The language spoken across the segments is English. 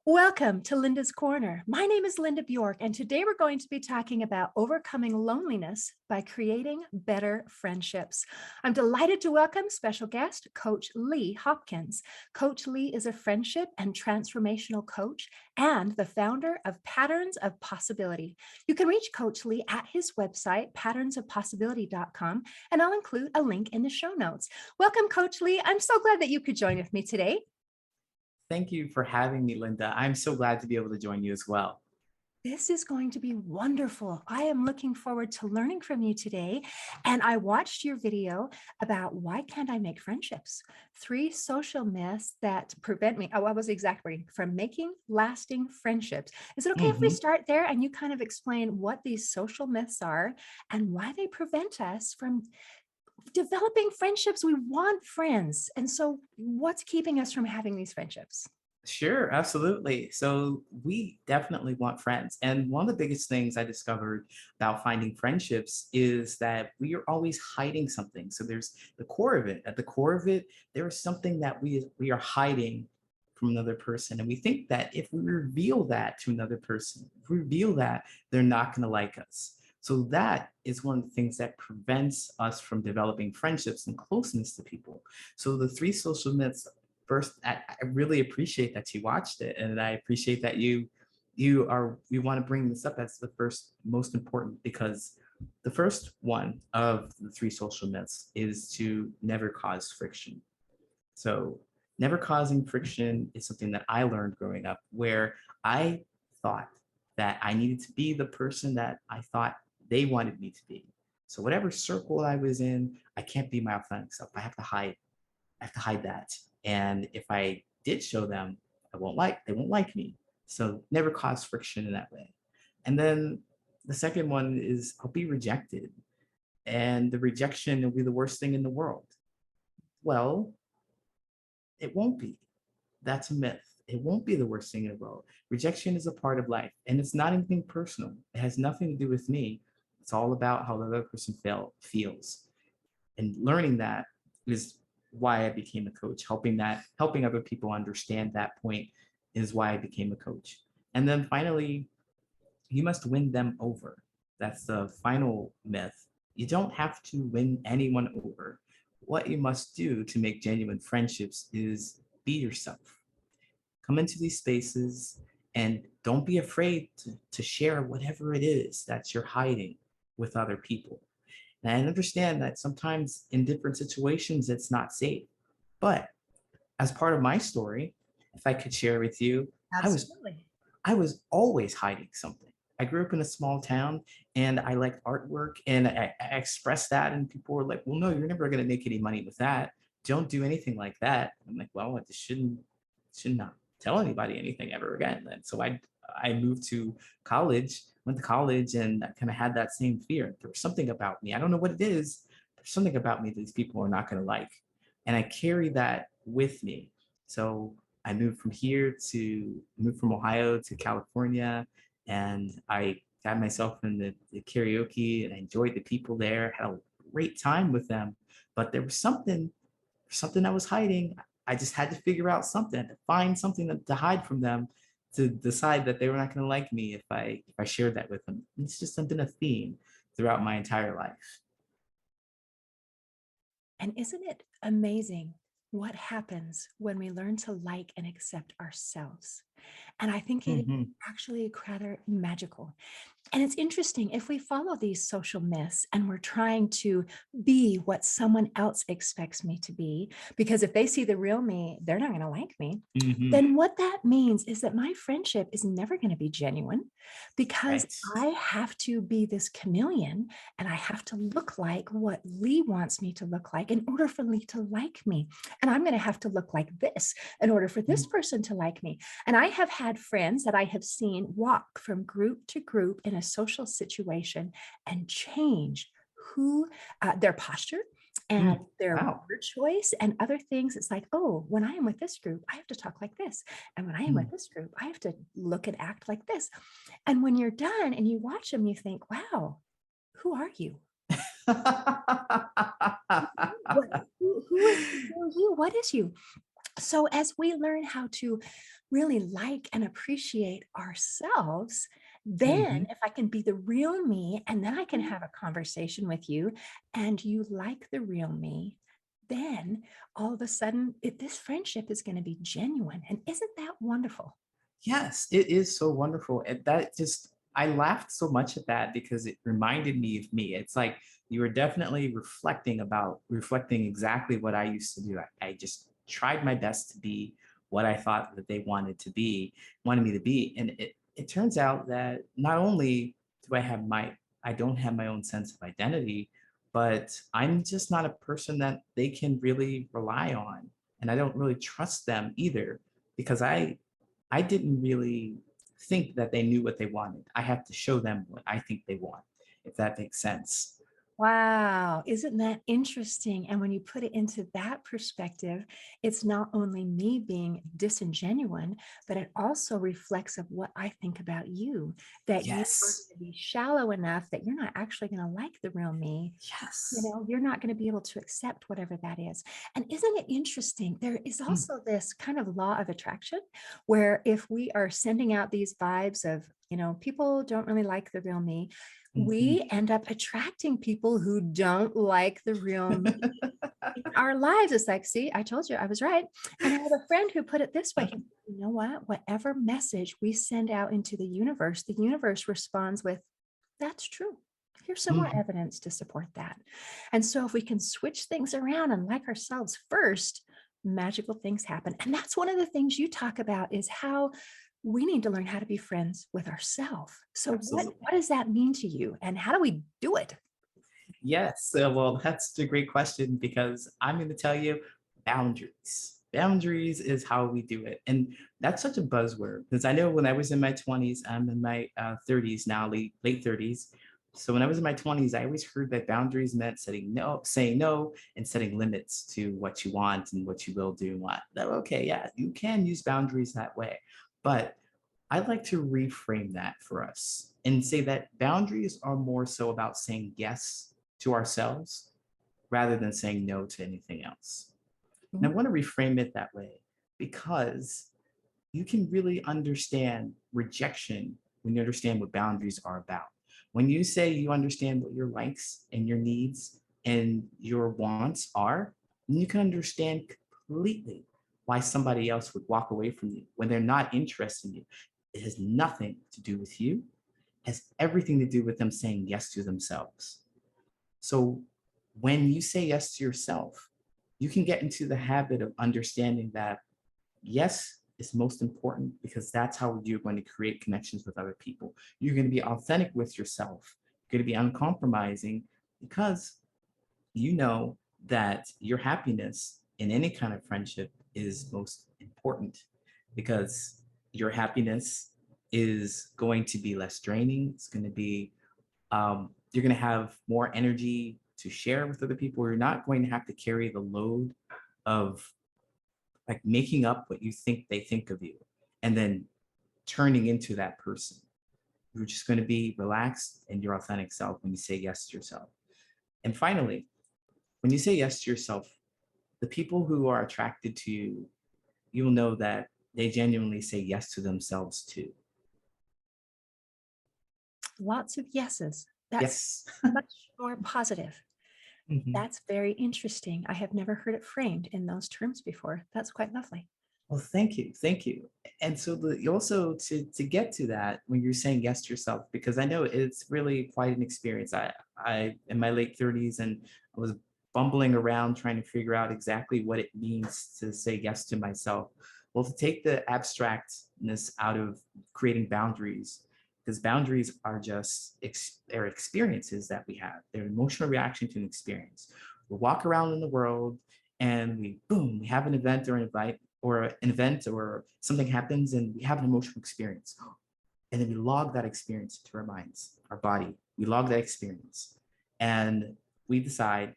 Welcome to Linda's Corner. My name is Linda Bjork, and today we're going to be talking about overcoming loneliness by creating better friendships. I'm delighted to welcome special guest, Coach Lee Hopkins. Coach Lee is a friendship and transformational coach and the founder of Patterns of Possibility. You can reach Coach Lee at his website, patternsofpossibility.com, and I'll include a link in the show notes. Welcome, Coach Lee. I'm so glad that you could join with me today. Thank you for having me, Linda. I'm so glad to be able to join you as well. This is going to be wonderful. I am looking forward to learning from you today. And I watched your video about why can't I make friendships? 3 social myths that prevent me, what was the exact wording? From making lasting friendships. Is it okay if we start there and you kind of explain what these social myths are and why they prevent us from developing friendships? We want friends. And so what's keeping us from having these friendships? Sure, absolutely. So we definitely want friends. And one of the biggest things I discovered about finding friendships is that we are always hiding something. So there's the core of it. At the core of it, there is something that we are hiding from another person. And we think that if we reveal that to another person, if we reveal that, they're not going to like us. So that is one of the things that prevents us from developing friendships and closeness to people. So the 3 social myths. First, I really appreciate that you watched it, and I appreciate that you want to bring this up as the first most important, because the first one of the 3 social myths is to never cause friction. So never causing friction is something that I learned growing up, where I thought that I needed to be the person that I thought they wanted me to be. So whatever circle I was in, I can't be my authentic self. I have to hide that. And if I did show them, they won't like me. So never cause friction in that way. And then the second one is I'll be rejected. And the rejection will be the worst thing in the world. Well, it won't be. That's a myth. It won't be the worst thing in the world. Rejection is a part of life, and it's not anything personal. It has nothing to do with me. It's all about how the other person feels. And learning that is why I became a coach. Helping other people understand that point is why I became a coach. And then finally, you must win them over. That's the final myth. You don't have to win anyone over. What you must do to make genuine friendships is be yourself. Come into these spaces and don't be afraid to share whatever it is that you're hiding with other people. And I understand that sometimes in different situations, it's not safe. But as part of my story, if I could share with you, I was Absolutely. I was always hiding something. I grew up in a small town and I liked artwork, and I expressed that, and people were like, well, no, you're never going to make any money with that. Don't do anything like that. I'm like, well, I just should not tell anybody anything ever again. And so I moved to college, went to college, and I kind of had that same fear. There was something about me. I don't know what it is. There's something about me that these people are not going to like. And I carry that with me. So I moved from Ohio to California, and I got myself in the karaoke, and I enjoyed the people there, had a great time with them. But there was something I was hiding. I just had to figure out something, to find something to hide from them, to decide that they were not going to like me if I shared that with them. It's just been a theme throughout my entire life. And isn't it amazing what happens when we learn to like and accept ourselves? And I think it is Mhm. actually rather magical. And it's interesting, if we follow these social myths and we're trying to be what someone else expects me to be, because if they see the real me, they're not going to like me, Mhm. then what that means is that my friendship is never going to be genuine, because Right. I have to be this chameleon and I have to look like what Lee wants me to look like in order for Lee to like me. And I'm going to have to look like this in order for this person to like me. And I have had friends that I have seen walk from group to group in a social situation and change who their posture and Mm. their Wow. word choice and other things. It's like, oh, when I am with this group, I have to talk like this. And when I am with Mm. this group, I have to look and act like this. And when you're done and you watch them, you think, wow, who are you? What, who is you? What is you? So, as we learn how to really like and appreciate ourselves, then Mhm. if I can be the real me and then I can have a conversation with you and you like the real me, then all of a sudden this friendship is going to be genuine. And isn't that wonderful? Yes, it is so wonderful. And that just, I laughed so much at that because it reminded me of me. It's like you were definitely reflecting exactly what I used to do. I just tried my best to be what I thought that they wanted me to be. And it turns out that not only do I don't have my own sense of identity, but I'm just not a person that they can really rely on. And I don't really trust them either because I didn't really think that they knew what they wanted. I have to show them what I think they want, if that makes sense. Wow, isn't that interesting? And when you put it into that perspective, it's not only me being disingenuine, but it also reflects of what I think about you, that you are Yes. going to be shallow enough that you're not actually going to like the real me. Yes. You're not going to be able to accept whatever that is. And isn't it interesting? There is Mm, also this kind of law of attraction where if we are sending out these vibes of, people don't really like the real me, mhm. we end up attracting people who don't like the real me in our lives. It's like, see, I told you I was right. And I have a friend who put it this way. He said, you know what? Whatever message we send out into the universe responds with, that's true. Here's some more Mhm. evidence to support that. And so if we can switch things around and like ourselves first, magical things happen. And that's one of the things you talk about is how we need to learn how to be friends with ourselves. So what Absolutely. does that mean to you and how do we do it? Yes. Well, that's a great question because I'm going to tell you boundaries. Boundaries is how we do it. And that's such a buzzword because I know when I was in my 20s, I'm in my 30s now, late 30s. So when I was in my 20s, I always heard that boundaries meant saying no, and setting limits to what you want and what you will do and what. Okay, yeah, you can use boundaries that way. But I'd like to reframe that for us and say that boundaries are more so about saying yes to ourselves rather than saying no to anything else. And I Ooh, want to reframe it that way because you can really understand rejection when you understand what boundaries are about. When you say you understand what your likes and your needs and your wants are, then you can understand completely why somebody else would walk away from you when they're not interested in you. It has nothing to do with you, it has everything to do with them saying yes to themselves. So when you say yes to yourself, you can get into the habit of understanding that yes is most important because that's how you're going to create connections with other people. You're going to be authentic with yourself. You're going to be uncompromising because you know that your happiness in any kind of friendship is most important because your happiness is going to be less draining. It's going to be, you're going to have more energy to share with other people. You're not going to have to carry the load of like making up what you think they think of you and then turning into that person. You're just going to be relaxed and your authentic self when you say yes to yourself. And finally, when you say yes to yourself, the people who are attracted to you, you'll know that they genuinely say yes to themselves too. lots of yeses. That's Yes. much more positive. Mhm. That's very interesting. I have never heard it framed in those terms before. That's quite lovely. Well, thank you, thank you. And so you also to get to that when you're saying yes to yourself, because I know it's really quite an experience. I in my late 30s and I was bumbling around trying to figure out exactly what it means to say yes to myself. Well, to take the abstractness out of creating boundaries, because boundaries are just they're experiences that we have. They're an emotional reaction to an experience. We walk around in the world and we boom, we have an event or something happens and we have an emotional experience. And then we log that experience into our minds, our body. We log that experience. And we decide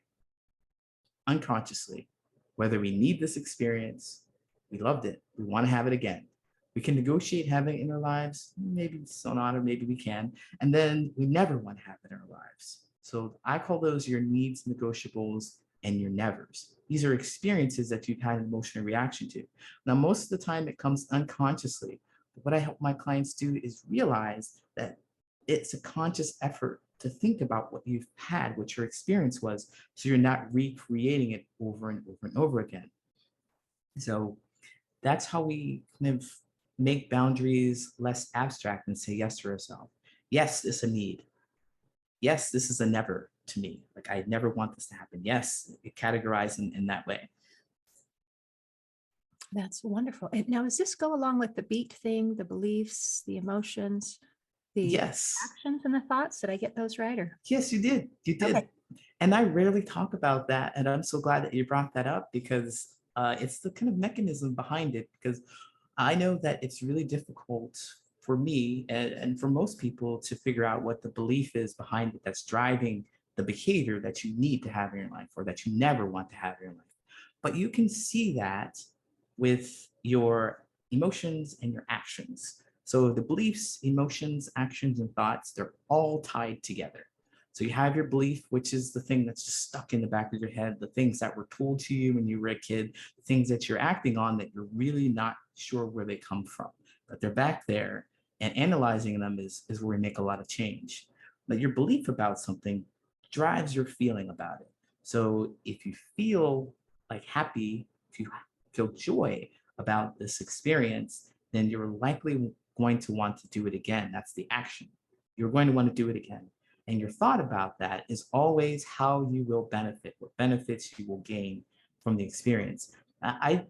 unconsciously whether we need this experience, we loved it, we want to have it again. We can negotiate having it in our lives, maybe so not, or maybe we can, and then we never want to have it in our lives. So I call those your needs negotiables and your nevers. These are experiences that you've had an emotional reaction to. Now, most of the time it comes unconsciously. But what I help my clients do is realize that it's a conscious effort to think about what you've had, what your experience was, so you're not recreating it over and over and over again. So that's how we kind of make boundaries less abstract and say yes to ourselves. Yes, it's a need. Yes, this is a never to me. Like I never want this to happen. Yes, categorize in that way. That's wonderful. And now, does this go along with the beat thing, the beliefs, the emotions, the Yes. actions, and the thoughts? Did I get those right? Or Yes, you did. You okay. did. And I rarely talk about that. And I'm so glad that you brought that up because it's the kind of mechanism behind it. Because I know that it's really difficult for me and for most people to figure out what the belief is behind it that's driving the behavior that you need to have in your life or that you never want to have in your life. But you can see that with your emotions and your actions. So the beliefs, emotions, actions, and thoughts, they're all tied together. So you have your belief, which is the thing that's just stuck in the back of your head, the things that were told to you when you were a kid, the things that you're acting on that you're really not sure where they come from, but they're back there. And analyzing them is where we make a lot of change. But your belief about something drives your feeling about it. So if you feel like happy, if you feel joy about this experience, then you're likely going to want to do it again. That's the action. You're going to want to do it again. And your thought about that is always how you will benefit, what benefits you will gain from the experience. I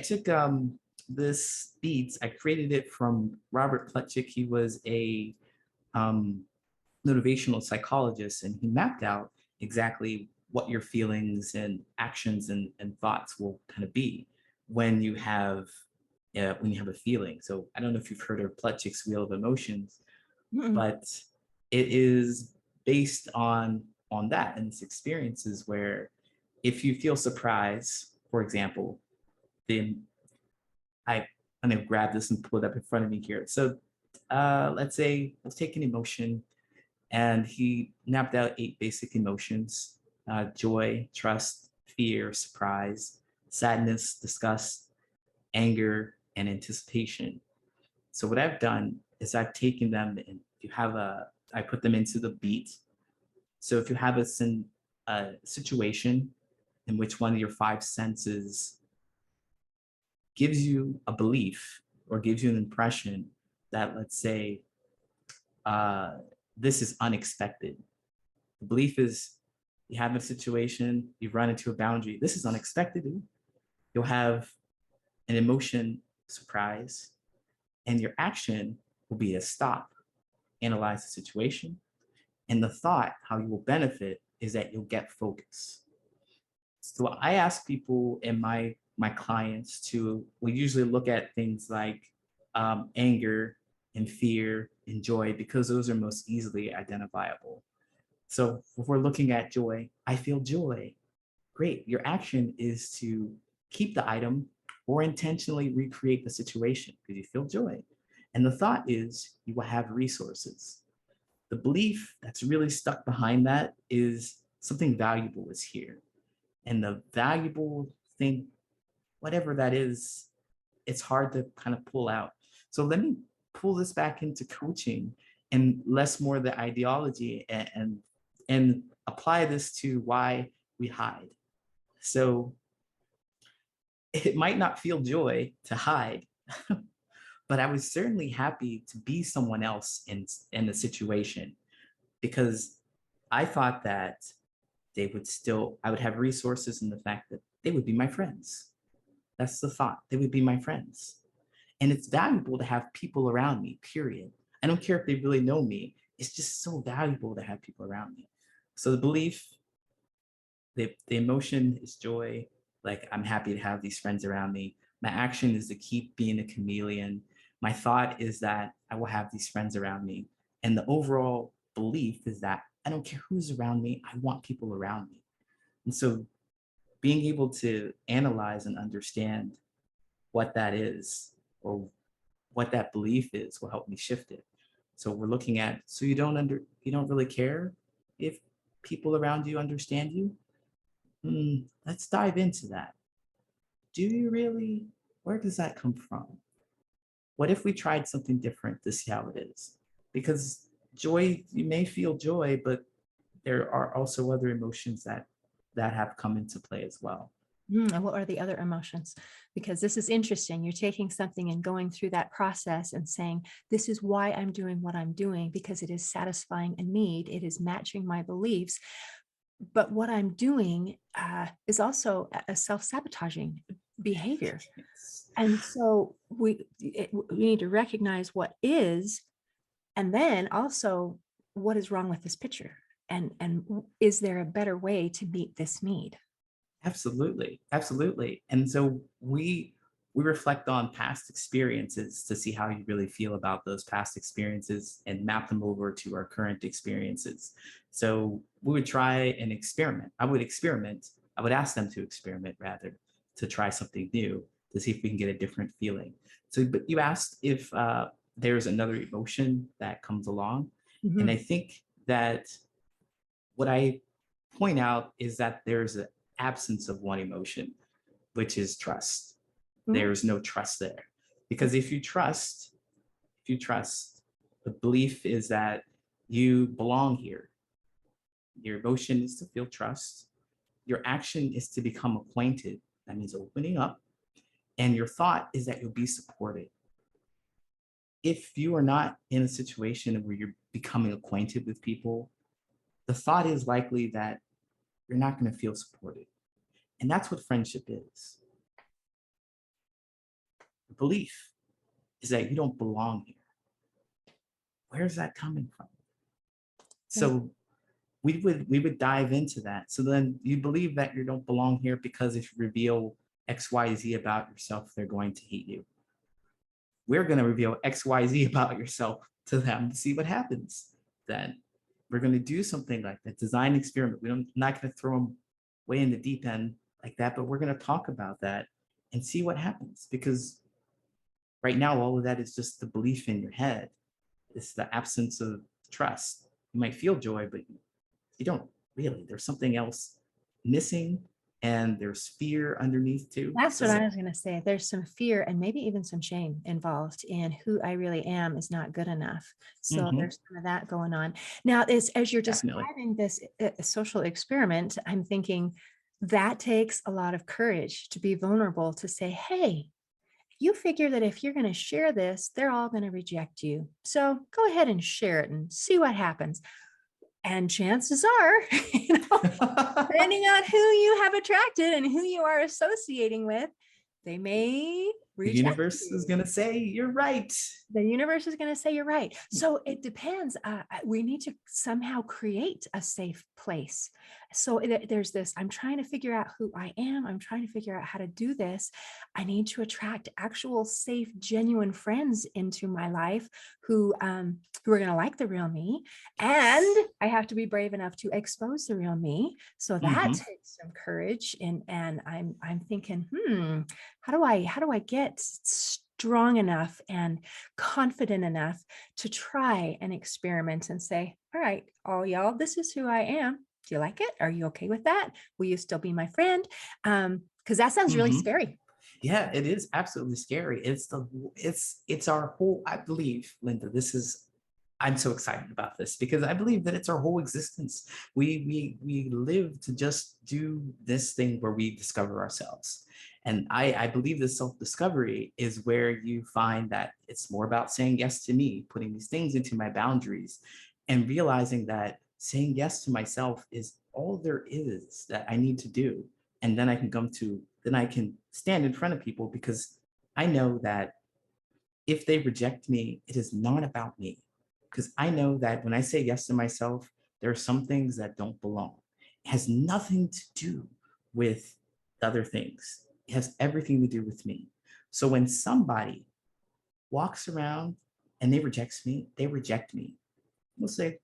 took this beats, I created it from Robert Plutchik. He was a um, motivational psychologist, and he mapped out exactly what your feelings and actions and thoughts will kind of be when you have a feeling. So I don't know if you've heard of Plutchik's Wheel of Emotions, Mm-mm. but it is based on that and its experiences where if you feel surprise, for example, then I'm gonna grab this and pull it up in front of me here. So let's take an emotion, and he mapped out 8 basic emotions: joy, trust, fear, surprise, sadness, disgust, anger, and anticipation. So what I've done is I've taken them and I put them into the beat. So if you have a situation in which one of your 5 senses gives you a belief or gives you an impression that, let's say, uh, this is unexpected. The belief is you have a situation, you've run into a boundary. This is unexpected. You'll have an emotion, surprise, and your action will be a stop, analyze the situation. And the thought, how you will benefit, is that you'll get focus. So I ask people and my clients to, we usually look at things like anger and fear and joy because those are most easily identifiable. So if we're looking at joy, I feel joy. Great. Your action is to keep the item or intentionally recreate the situation because you feel joy. And the thought is you will have resources. The belief that's really stuck behind that is something valuable is here. And the valuable thing, whatever that is, it's hard to kind of pull out. So let me pull this back into coaching and less more the ideology and apply this to why we hide. So it might not feel joy to hide, but I was certainly happy to be someone else in the situation because I thought that I would have resources in the fact that they would be my friends. That's the thought. They would be my friends. And it's valuable to have people around me, period. I don't care if they really know me. It's just so valuable to have people around me. So the belief, the emotion is joy. Like I'm happy to have these friends around me. My action is to keep being a chameleon. My thought is that I will have these friends around me. And the overall belief is that I don't care who's around me. I want people around me. And so being able to analyze and understand what that is or what that belief is will help me shift it. So we're looking at, so you don't really care if people around you understand you. Let's dive into that. Do you really? Where does that come from? What if we tried something different to see how it is? Because joy, you may feel joy, but there are also other emotions that have come into play as well. And what are the other emotions? Because this is interesting. You're taking something and going through that process and saying, this is why I'm doing what I'm doing, because it is satisfying a need. It is matching my beliefs. But what I'm doing is also a self-sabotaging behavior. Yes. And so we need to recognize what is, and then also what is wrong with this picture. And is there a better way to meet this need? Absolutely, absolutely. And so we reflect on past experiences to see how you really feel about those past experiences and map them over to our current experiences. So we would try an experiment. I would experiment. I would ask them to experiment rather to try something new to see if we can get a different feeling. So, but you asked if there's another emotion that comes along, and I Mhm. think that what I point out is that there's an absence of one emotion, which is trust. Mm. There's no trust there. Because if you trust, the belief is that you belong here. Your emotion is to feel trust. Your action is to become acquainted. That means opening up. And your thought is that you'll be supported. If you are not in a situation where you're becoming acquainted with people, the thought is likely that you're not going to feel supported. And that's what friendship is. The belief is that you don't belong here. Where's that coming from? Right. So we would dive into that. So then you believe that you don't belong here because if you reveal XYZ about yourself, they're going to hate you. We're going to reveal XYZ about yourself to them to see what happens. Then we're going to do something like that, design experiment. We're not going to throw them way in the deep end like that, but we're going to talk about that and see what happens. Because right now, all of that is just the belief in your head. It's the absence of trust. You might feel joy, but you don't really. There's something else missing, and there's fear underneath too. That's So what I was going to say. There's some fear and maybe even some shame involved in who I really am is not good enough. So mhm, there's some of that going on. Now, as you're definitely. describing this social experiment, I'm thinking that takes a lot of courage to be vulnerable to say, hey, you figure that if you're going to share this, they're all going to reject you. So go ahead and share it and see what happens. And chances are, you know, depending on who you have attracted and who you are associating with, they may The reject universe is you. gonna say you're right. The universe is going to say you're right. So it depends. We need to somehow create a safe place. So there's this, I'm trying to figure out who I am. I'm trying to figure out how to do this. I need to attract actual, safe, genuine friends into my life who are going to like the real me. And Yes. I have to be brave enough to expose the real me. So that Hmm. takes some courage. And I'm thinking, how do I get strong enough and confident enough to try an experiment and say, all right, all y'all, this is who I am. Do you like it? Are you okay with that? Will you still be my friend? Because that sounds really Hmm. scary. Yeah, it is absolutely scary. It's our whole, I believe, Linda, this is I'm so excited about this because I believe that it's our whole existence. We live to just do this thing where we discover ourselves. And I believe this self-discovery is where you find that it's more about saying yes to me, putting these things into my boundaries, and realizing that saying yes to myself is all there is that I need to do. And then I can stand in front of people because I know that if they reject me, it is not about me. Because I know that when I say yes to myself, there are some things that don't belong. It has nothing to do with the other things, it has everything to do with me. So when somebody walks around and they reject me, we'll say,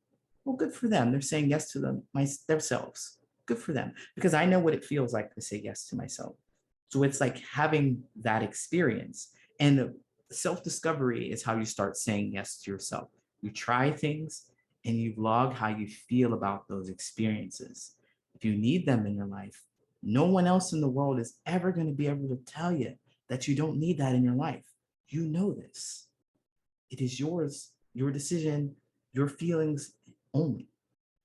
well, good for them. They're saying yes to themselves. Good for them. Because I know what it feels like to say yes to myself. So it's like having that experience. And self discovery is how you start saying yes to yourself. You try things and you log how you feel about those experiences. If you need them in your life, No one else in the world is ever going to be able to tell you that you don't need that in your life. You know this. It is yours, your decision, your feelings only.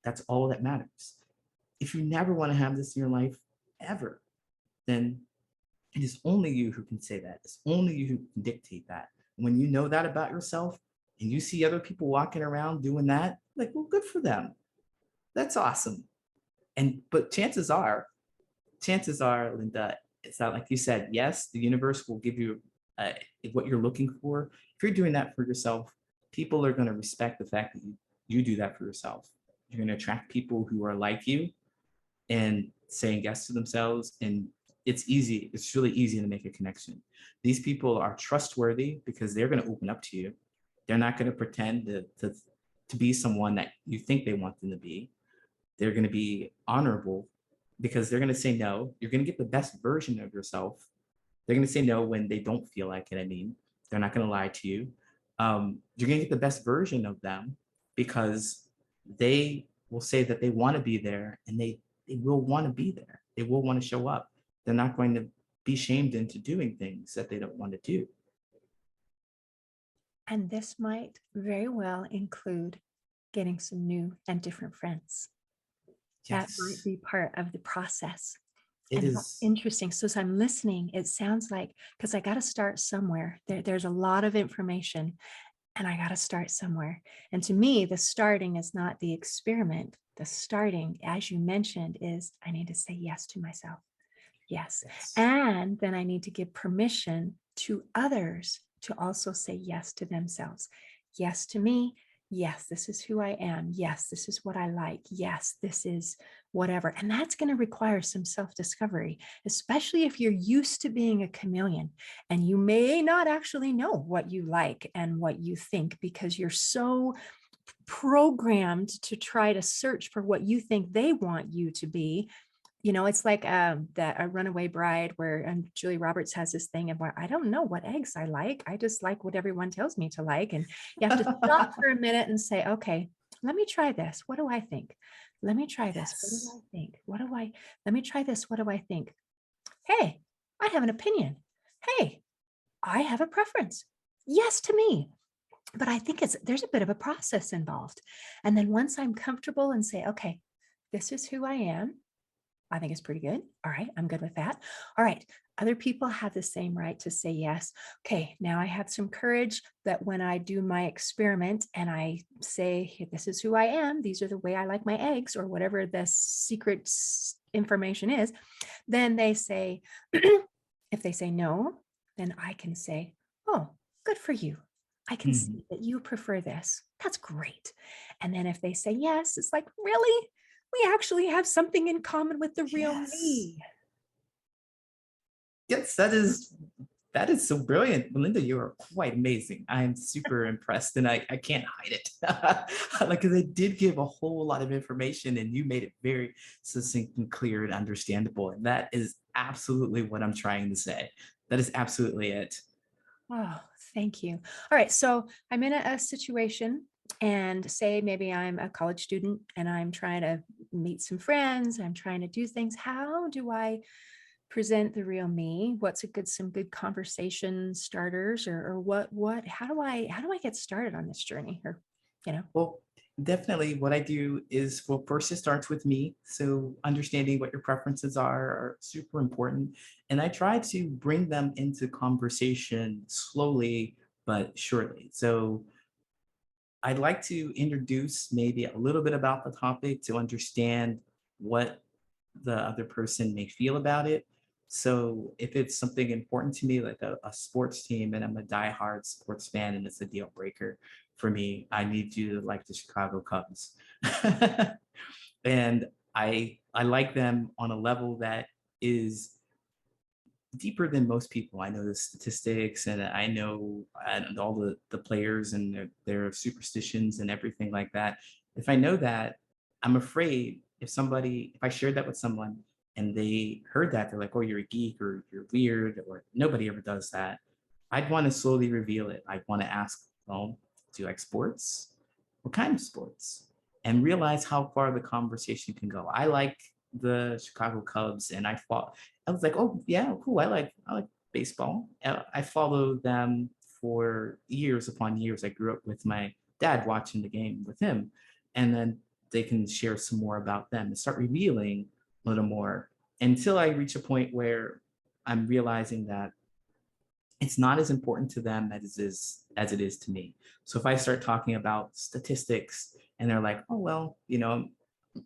That's all that matters. If you never want to have this in your life ever, then it is only you who can say that. It's only you who can dictate that. When you know that about yourself and you see other people walking around doing that, like, well, good for them. That's awesome. But chances are, Linda, it's not like you said, yes, the universe will give you uh, what you're looking for. If you're doing that for yourself, people are going to respect the fact that you do that for yourself. You're going to attract people who are like you and saying yes to themselves. And it's easy. It's really easy to make a connection. These people are trustworthy because they're going to open up to you. They're not going to pretend to be someone that you think they want them to be. They're going to be honorable because they're going to say no. You're going to get the best version of yourself. They're going to say no when they don't feel like it. I mean, they're not going to lie to you. You're going to get the best version of them because they will say that they want to be there, and they will want to be there. They will want to show up. They're not going to be shamed into doing things that they don't want to do. And this might very well include getting some new and different friends. That might Yes, be part of the process. it And how is. interesting. So as I'm listening, it sounds like, because I got to start somewhere. There's a lot of information and I got to start somewhere. And to me, the starting is not the experiment. The starting, as you mentioned, is I need to say yes to myself. Yes. Yes. And then I need to give permission to others to also say yes to themselves. Yes to me. Yes, this is who I am. Yes, this is what I like. Yes, this is whatever. And that's going to require some self discovery, especially if you're used to being a chameleon and you may not actually know what you like and what you think because you're so programmed to try to search for what you think they want you to be. It's like that a Runaway Bride where Julie Roberts has this thing of where I don't know what eggs I like. I just like what everyone tells me to like. And you have to stop for a minute and say, okay, let me try this. What do I think? Let me try this. What do Yes. I think? Let me try this. What do I think? Hey, I have an opinion. Hey, I have a preference. Yes to me. But I think there's a bit of a process involved. And then once I'm comfortable and say, okay, this is who I am. I think it's pretty good. All right, I'm good with that. All right, other people have the same right to say yes. Okay, now I have some courage that when I do my experiment and I say, hey, this is who I am, these are the way I like my eggs, or whatever the secret information is, then they say, if they say no, then I can say, oh, good for you. I can Mhm. see that you prefer this. That's great. And then if they say yes, it's like, really? We actually have something in common with the real Yes. me. Yes, that is so brilliant. Melinda, you are quite amazing. I'm super impressed and I can't hide it. Like, because they did give a whole lot of information and you made it very succinct and clear and understandable. And that is absolutely what I'm trying to say. That is absolutely it. Oh, thank you. All right. So I'm in a situation, and say maybe I'm a college student and I'm trying to meet some friends. I'm trying to do things. How do I present the real me? What's some good conversation starters, or how do I get started on this journey? Or, you know, Well, definitely what I do is, well, first it starts with me. So understanding what your preferences are super important. And I try to bring them into conversation slowly but surely. So I'd like to introduce maybe a little bit about the topic to understand what the other person may feel about it. So if it's something important to me, like a sports team, and I'm a diehard sports fan and it's a deal breaker for me, I need you to like the Chicago Cubs. And I like them on a level that is deeper than most people. I know the statistics and I know and all the players and their superstitions and everything like that. If I know that, I'm afraid if I shared that with someone and they heard that, they're like, oh, you're a geek or you're weird, or nobody ever does that. I'd want to slowly reveal it. I'd want to ask, well, do you like sports? What kind of sports? And realize how far the conversation can go. I like the Chicago Cubs, and I was like, oh yeah, cool. I like baseball. I follow them for years upon years. I grew up with my dad watching the game with him, and then they can share some more about them and start revealing a little more until I reach a point where I'm realizing that it's not as important to them as it is to me. So if I start talking about statistics and they're like, oh well, I'm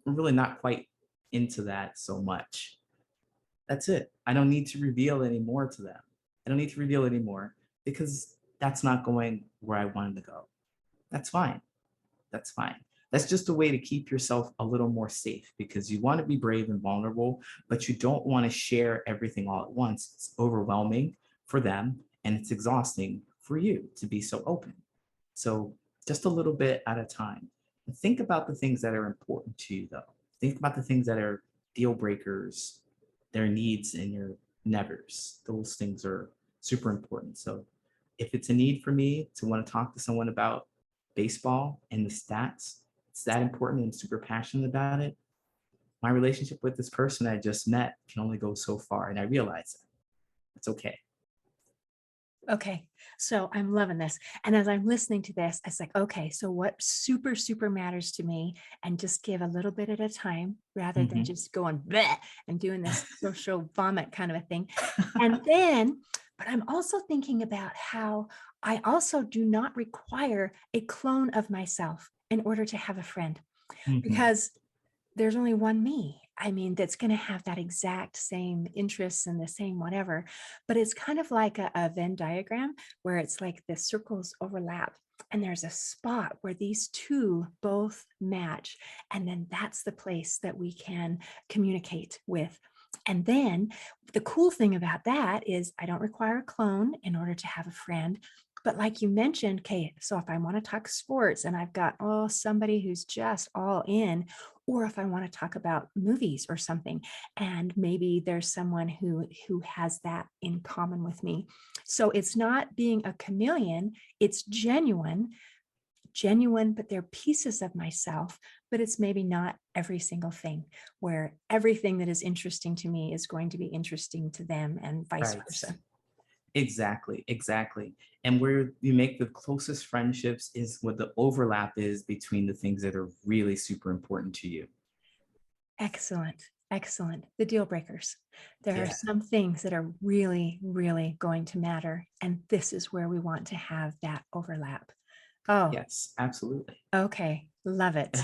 really not quite into that so much. That's it. I don't need to reveal any more to them. I don't need to reveal anymore because that's not going where I wanted to go. That's fine. That's fine. That's just a way to keep yourself a little more safe because you want to be brave and vulnerable, but you don't want to share everything all at once. It's overwhelming for them and it's exhausting for you to be so open. So just a little bit at a time. And think about the things that are important to you, though. Think about the things that are deal breakers, their needs and your nevers. Those things are super important. So if it's a need for me to want to talk to someone about baseball and the stats, it's that important and super passionate about it. My relationship with this person I just met can only go so far. And I realize that it's okay. Okay, so I'm loving this. And as I'm listening to this, it's like, okay, so what super, super matters to me, and just give a little bit at a time rather than Mhm. just going bleh and doing this social vomit kind of a thing. And then, but I'm also thinking about how I also do not require a clone of myself in order to have a friend, Mhm. because there's only one me. I mean, that's going to have that exact same interests and the same whatever. But it's kind of like a Venn diagram where it's like the circles overlap. And there's a spot where these two both match. And then that's the place that we can communicate with. And then the cool thing about that is I don't require a clone in order to have a friend. But like you mentioned, okay, so if I want to talk sports and I've got, oh, somebody who's just all in, or if I want to talk about movies or something, and maybe there's someone who has that in common with me. So it's not being a chameleon, it's genuine, but they're pieces of myself, but it's maybe not every single thing where everything that is interesting to me is going to be interesting to them and vice Right. versa. Exactly, exactly. And where you make the closest friendships is what the overlap is between the things that are really super important to you. Excellent. Excellent. The deal breakers. There are Yeah. some things that are really, really going to matter. And this is where we want to have that overlap. Oh, Yes, absolutely. okay. Love it.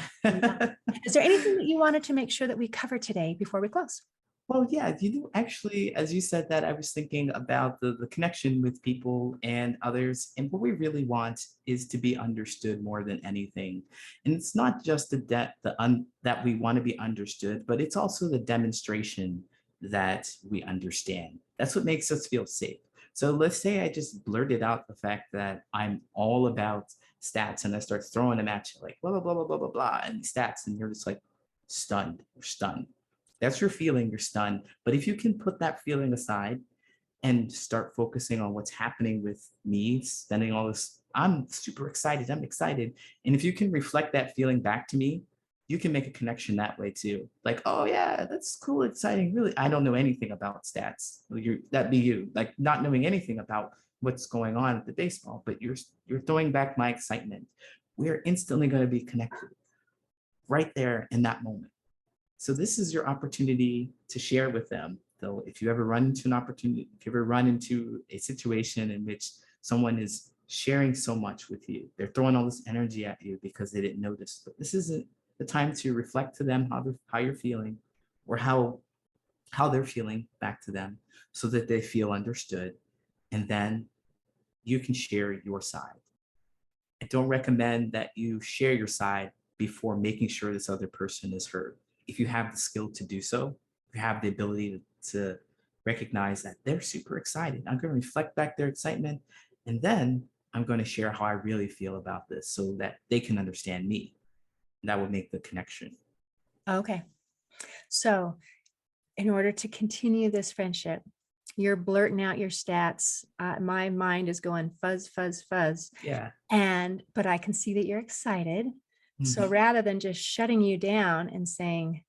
Is there anything that you wanted to make sure that we cover today before we close? Well, yeah, actually, as you said that, I was thinking about the connection with people and others. And what we really want is to be understood more than anything. And it's not just that we want to be understood, but it's also the demonstration that we understand. That's what makes us feel safe. So let's say I just blurted out the fact that I'm all about stats and I start throwing them at you like blah, blah, blah, blah, blah, blah, blah, and stats. And you're just like stunned or stunned. That's your feeling, you're stunned. But if you can put that feeling aside and start focusing on what's happening with me, spending all this, I'm super excited, I'm excited. And if you can reflect that feeling back to me, you can make a connection that way too. Like, oh yeah, that's cool, exciting. Really, I don't know anything about stats. That'd be you, like not knowing anything about what's going on at the baseball, but you're throwing back my excitement. We're instantly going to be connected right there in that moment. So this is your opportunity to share with them. Though, if you ever run into an opportunity, if you ever run into a situation in which someone is sharing so much with you, they're throwing all this energy at you because they didn't notice. But this isn't the time to reflect to them how you're feeling, or how they're feeling back to them, so that they feel understood, and then you can share your side. I don't recommend that you share your side before making sure this other person is heard. If you have the skill to do so, you have the ability to recognize that they're super excited. I'm going to reflect back their excitement, and then I'm going to share how I really feel about this so that they can understand me. And that will make the connection. Okay. So, in order to continue this friendship, you're blurting out your stats. My mind is going fuzz, fuzz, fuzz. Yeah. But I can see that you're excited. So Mhm. rather than just shutting you down and saying,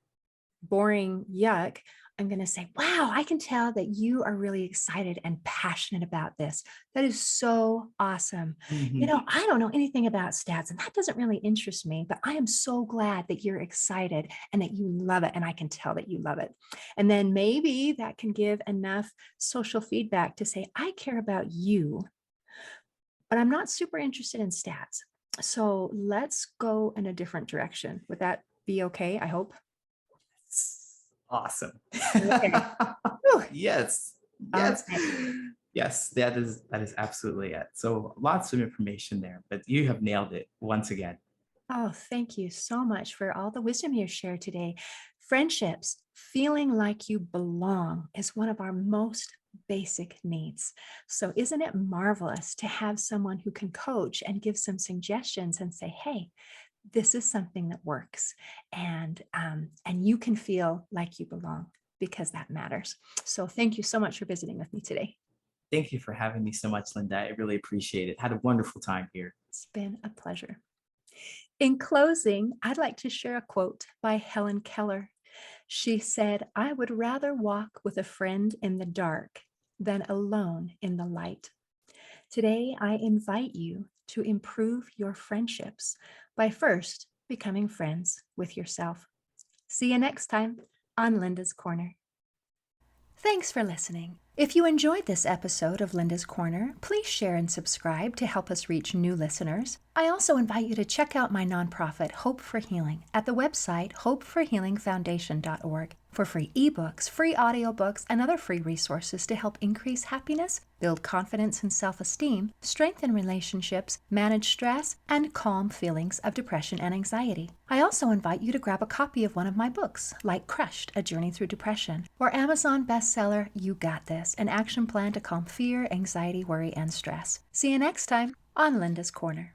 boring yuck, I'm going to say, wow, I can tell that you are really excited and passionate about this. That is so awesome. Mhm. I don't know anything about stats, and that doesn't really interest me, but I am so glad that you're excited and that you love it. And I can tell that you love it. And then maybe that can give enough social feedback to say, I care about you, but I'm not super interested in stats. So let's go in a different direction. Would that be okay? I hope. Awesome. Okay. Whew. Yes. Yes. Okay. Yes, that is absolutely it. So lots of information there, but you have nailed it once again. Oh, thank you so much for all the wisdom you shared today. Friendships, feeling like you belong is one of our most basic needs. So, isn't it marvelous to have someone who can coach and give some suggestions and say, "Hey, this is something that works," and you can feel like you belong because that matters. So, thank you so much for visiting with me today. Thank you for having me so much, Linda. I really appreciate it. Had a wonderful time here. It's been a pleasure. In closing, I'd like to share a quote by Helen Keller. She said, I would rather walk with a friend in the dark than alone in the light. Today, I invite you to improve your friendships by first becoming friends with yourself. See you next time on Linda's Corner. Thanks for listening. If you enjoyed this episode of Linda's Corner, please share and subscribe to help us reach new listeners. I also invite you to check out my nonprofit, Hope for Healing, at the website hopeforhealingfoundation.org for free ebooks, free audiobooks, and other free resources to help increase happiness, build confidence and self-esteem, strengthen relationships, manage stress, and calm feelings of depression and anxiety. I also invite you to grab a copy of one of my books, like Crushed, A Journey Through Depression, or Amazon bestseller, You Got This, an action plan to calm fear, anxiety, worry, and stress. See you next time on Linda's Corner.